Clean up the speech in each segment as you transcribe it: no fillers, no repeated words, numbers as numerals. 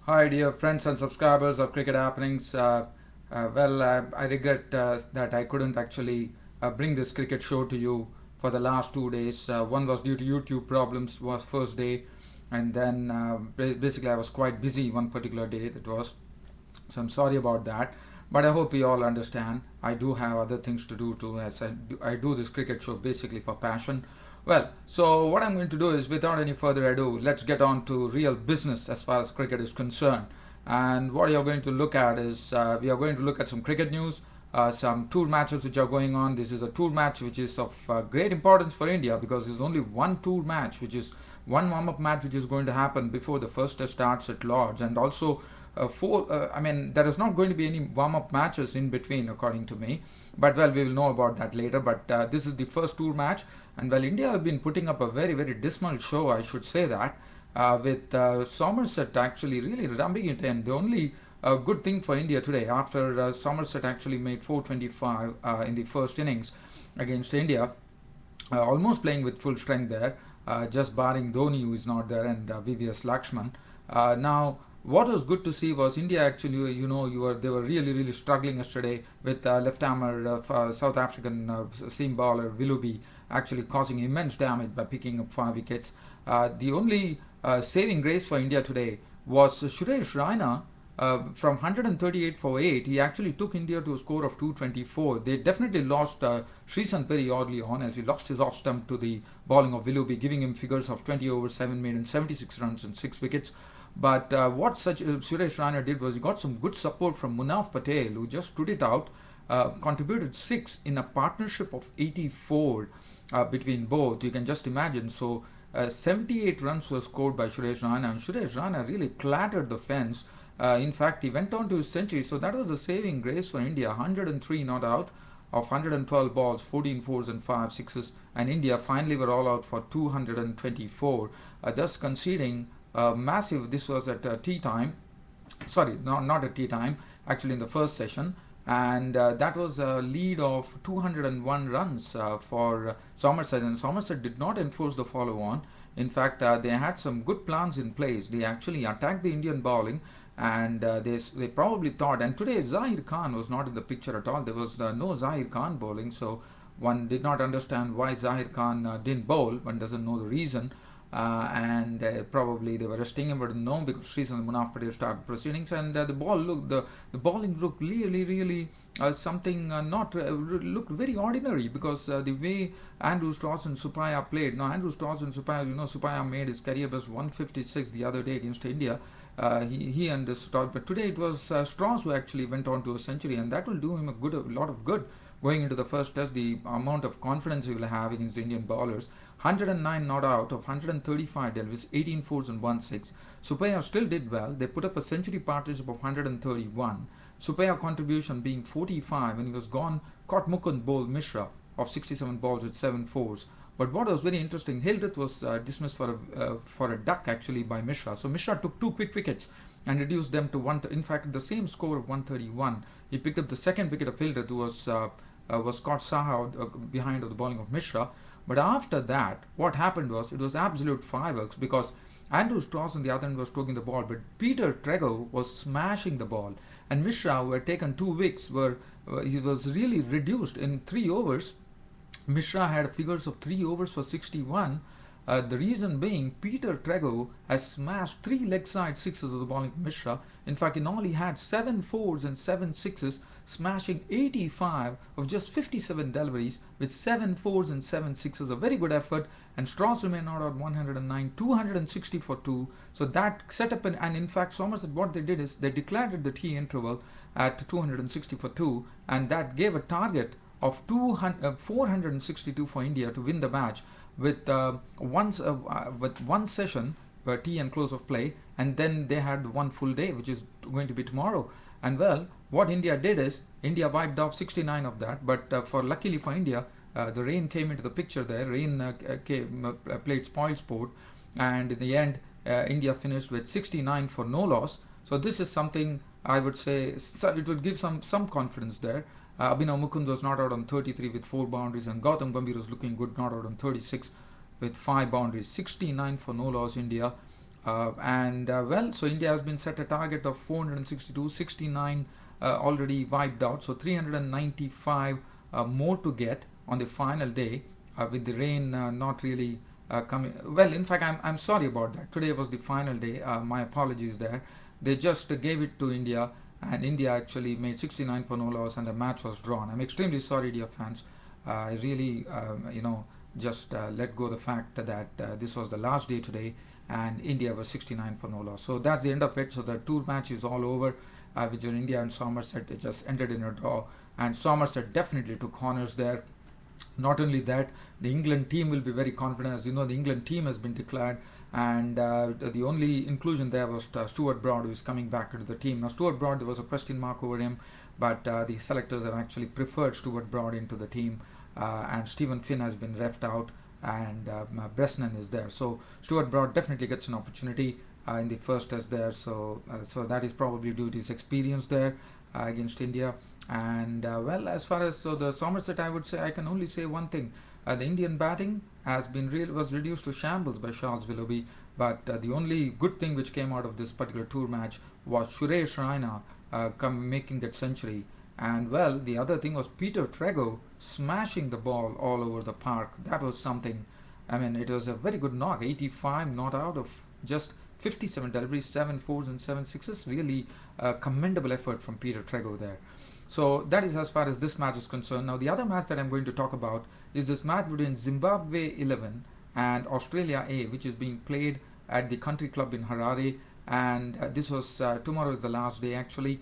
Hi, dear friends and subscribers of Cricket Happenings. I regret that I couldn't actually bring this cricket show to you for the last 2 days. One was due to YouTube problems, was first day, and then basically I was quite busy one particular day. That was, so I'm sorry about that. But I hope you all understand. I do have other things to do too, as I do this cricket show basically for passion. Well, so what I'm going to do is, without any further ado, let's get on to real business as far as cricket is concerned. And what you're going to look at is we are going to look at some cricket news, some tour matches which are going on. This is a tour match which is of great importance for India because there's only one tour match, which is one warm-up match which is going to happen before the first test starts at Lords, and also I mean, there is not going to be any warm-up matches in between, according to me. But well, we will know about that later. But this is the first tour match, and well, India have been putting up a very, very dismal show, I should say that, with Somerset actually really rubbing it in. The only good thing for India today, after Somerset actually made 425 in the first innings against India, almost playing with full strength there, just barring Dhoni, who is not there, and VVS Lakshman. Now, what was good to see was India actually, they were really, really struggling yesterday with left-hammer South African seam bowler Willoughby actually causing immense damage by picking up 5 wickets. The only saving grace for India today was Suresh Raina, from 138 for 8, he actually took India to a score of 224. They definitely lost Sreesanth very early on, as he lost his off stump to the bowling of Willoughby, giving him figures of 20 overs, 7 made and 76 runs and 6 wickets. But what Suresh Raina did was he got some good support from Munaf Patel, who just stood it out, contributed 6 in a partnership of 84 between both. You can just imagine. So 78 runs were scored by Suresh Raina, and Suresh Raina really clattered the fence. In fact, he went on to his century, so that was the saving grace for India. 103 not out of 112 balls, 14 fours and 5 sixes, and India finally were all out for 224, thus conceding massive. This was at tea time. Sorry, not at tea time. Actually, in the first session, and that was a lead of 201 runs for Somerset, and Somerset did not enforce the follow-on. In fact, they had some good plans in place. They actually attacked the Indian bowling, and they probably thought. And today Zahir Khan was not in the picture at all. There was no Zahir Khan bowling, so one did not understand why Zahir Khan didn't bowl. One doesn't know the reason. And probably they were resting him, but no, because Sreesanth and Munaf Patel started proceedings, and the bowling looked really, really something not looked very ordinary, because the way Andrew Strauss and Supaya played. Now, Andrew Strauss and Supaya, Supaya made his career best 156 the other day against India. He and Strauss, but today it was Strauss who actually went on to a century, and that will do him a lot of good going into the first test. The amount of confidence he will have against the Indian bowlers. 109 not out of 135 deliveries, 18 fours and 1 6. Supaya still did well. They put up a century partnership of 131. Supaya contribution being 45 when he was gone. Caught Mukund bowled Mishra of 67 balls with 7 fours. But what was very interesting, Hildreth was dismissed for a duck actually by Mishra. So Mishra took 2 quick wickets and reduced them to one. In fact, the same score of 131. He picked up the second wicket of Hildreth, who was Scott Saha behind of the bowling of Mishra. But after that, what happened was, it was absolute fireworks, because Andrew Strauss on the other end was stroking the ball, but Peter Trego was smashing the ball, and Mishra, who had taken 2 wickets, he was really reduced in 3 overs. Mishra had figures of 3 overs for 61. The reason being, Peter Trego has smashed 3 leg side sixes of the bowling of Mishra. In fact, in all, he had 7 fours and 7 sixes, smashing 85 of just 57 deliveries with 7 fours and 7 sixes. A very good effort. And Strauss remained out at 109, 260 for 2. So that set up, and in fact, Somerset, what they did is they declared the tea interval at 260 for 2, and that gave a target of 462 for India to win the match, with one session tea and close of play, and then they had one full day, which is going to be tomorrow. And well, what India did is, India wiped off 69 of that, but luckily for India, the rain came into the picture there. Rain played spoil sport, and in the end, India finished with 69 for no loss. So this is something I would say, it would give some confidence there. Abhinav Mukund was not out on 33 with 4 boundaries, and Gautam Gambhir was looking good, not out on 36 with 5 boundaries. 69 for no loss India. So India has been set a target of 462, 69 already wiped out, so 395 more to get on the final day, with the rain not really coming. Well, in fact, I'm sorry about that. Today was the final day. My apologies there. They just gave it to India, and India actually made 69 for no loss, and the match was drawn. I'm extremely sorry, dear fans. I really, just let go the fact that this was the last day today, and India was 69 for no loss. So that's the end of it. So the tour match is all over, which is India and Somerset. It just ended in a draw, and Somerset definitely took honours there. Not only that, the England team will be very confident. As you know, the England team has been declared, and the only inclusion there was Stuart Broad, who is coming back into the team. Now, Stuart Broad, there was a question mark over him, but the selectors have actually preferred Stuart Broad into the team, and Stephen Finn has been left out, and Bresnan is there. So Stuart Broad definitely gets an opportunity in the first test there. So that is probably due to his experience there against India. And as far as the Somerset, I would say I can only say one thing: the Indian batting was reduced to shambles by Charles Willoughby. But the only good thing which came out of this particular tour match was Suresh Raina making that century. And the other thing was Peter Trego smashing the ball all over the park. That was something. I mean, it was a very good knock. 85 not out of just 57 deliveries, 7 fours and 7 sixes. Really commendable effort from Peter Trego there. So that is as far as this match is concerned. Now the other match that I'm going to talk about is this match between Zimbabwe 11 and Australia A, which is being played at the Country Club in Harare. And this was tomorrow is the last day actually.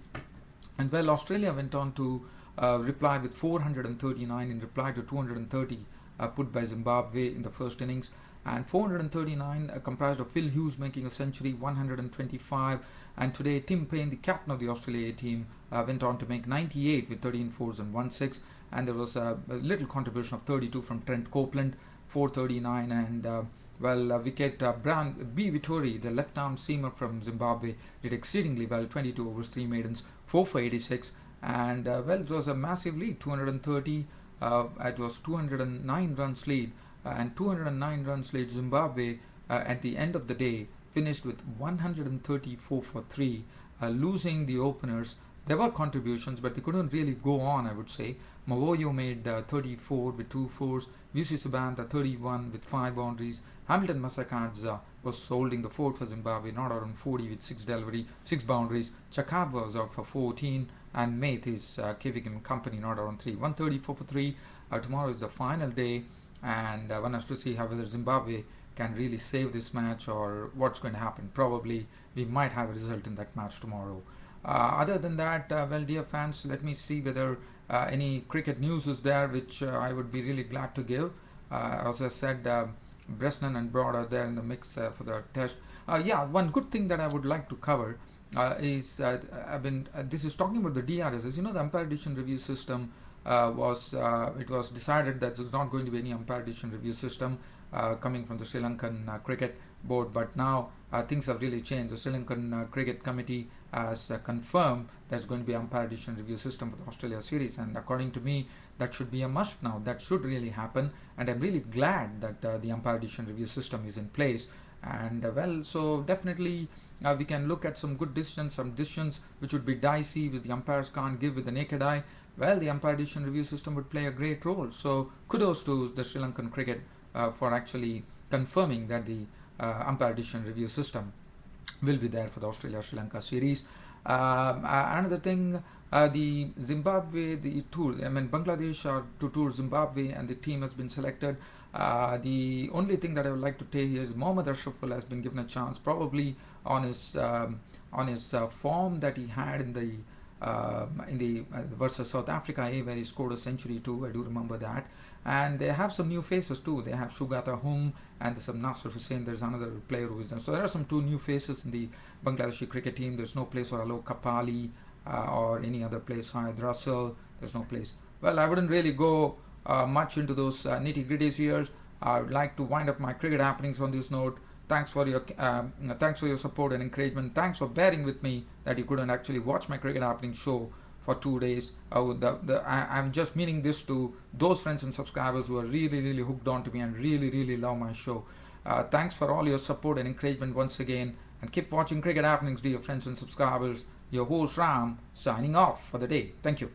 And Australia went on to reply with 439 in reply to 230 put by Zimbabwe in the first innings. And 439 comprised of Phil Hughes making a century, 125. And today, Tim Payne, the captain of the Australia A team, went on to make 98 with 13 fours and 1 6. And there was a little contribution of 32 from Trent Copeland, 439. And wicket Brian B. Vittori, the left-arm seamer from Zimbabwe, did exceedingly well, 22 overs, 3 maidens, 4 for 86. And it was a massive lead, 230. It was 209 runs lead. And 209 runs lead. Zimbabwe at the end of the day finished with 134 for 3, losing the openers. There were contributions, but they couldn't really go on, I would say. Mawoyo made 34 with 2 fours. VC Subantha 31 with 5 boundaries. Hamilton Masakadza was holding the fort for Zimbabwe, not out on 40 with 6 boundaries. Chakab was out for 14, and Maith is keeping him company, not out on 3. 134 for 3. Tomorrow is the final day, and one has to see how whether Zimbabwe can really save this match or what's going to happen. Probably we might have a result in that match tomorrow. Other than that, dear fans, let me see whether any cricket news is there, which I would be really glad to give. As I said, Bresnan and Broad are there in the mix for the test. One good thing that I would like to cover is this is talking about the DRS. As you know, the umpire decision review system it was decided that there's not going to be any umpire decision review system coming from the Sri Lankan cricket board, but now things have really changed. The Sri Lankan cricket committee has confirmed there's going to be umpire decision review system for the Australia series, and according to me that should be a must now. That should really happen, and I'm really glad that the umpire decision review system is in place. And so definitely we can look at some good decisions, some decisions which would be dicey, which the umpires can't give with the naked eye. The umpire decision review system would play a great role. So kudos to the Sri Lankan cricket for actually confirming that the umpire decision review system will be there for the Australia-Sri Lanka series. Another thing, the Zimbabwe, the tour, Bangladesh are to tour Zimbabwe, and the team has been selected. The only thing that I would like to tell you is Mohammad Ashraful has been given a chance, probably on his form that he had in the versus South Africa A, where he scored a century too. I do remember that. And they have some new faces too. They have Shugata Hum, and there's some Nasser Hussain. There's another player who is there. So there are some 2 new faces in the Bangladeshi cricket team. There's no place for Alok Kapali or any other place. Syed Russell. There's no place. I wouldn't really go much into those nitty-gritties here. I would like to wind up my cricket happenings on this note. Thanks for your support and encouragement. Thanks for bearing with me that you couldn't actually watch my cricket happening show for 2 days. I'm just meaning this to those friends and subscribers who are really hooked on to me and really love my show. Thanks for all your support and encouragement once again. And keep watching Cricket Happenings, dear friends and subscribers. Your host Ram signing off for the day. Thank you.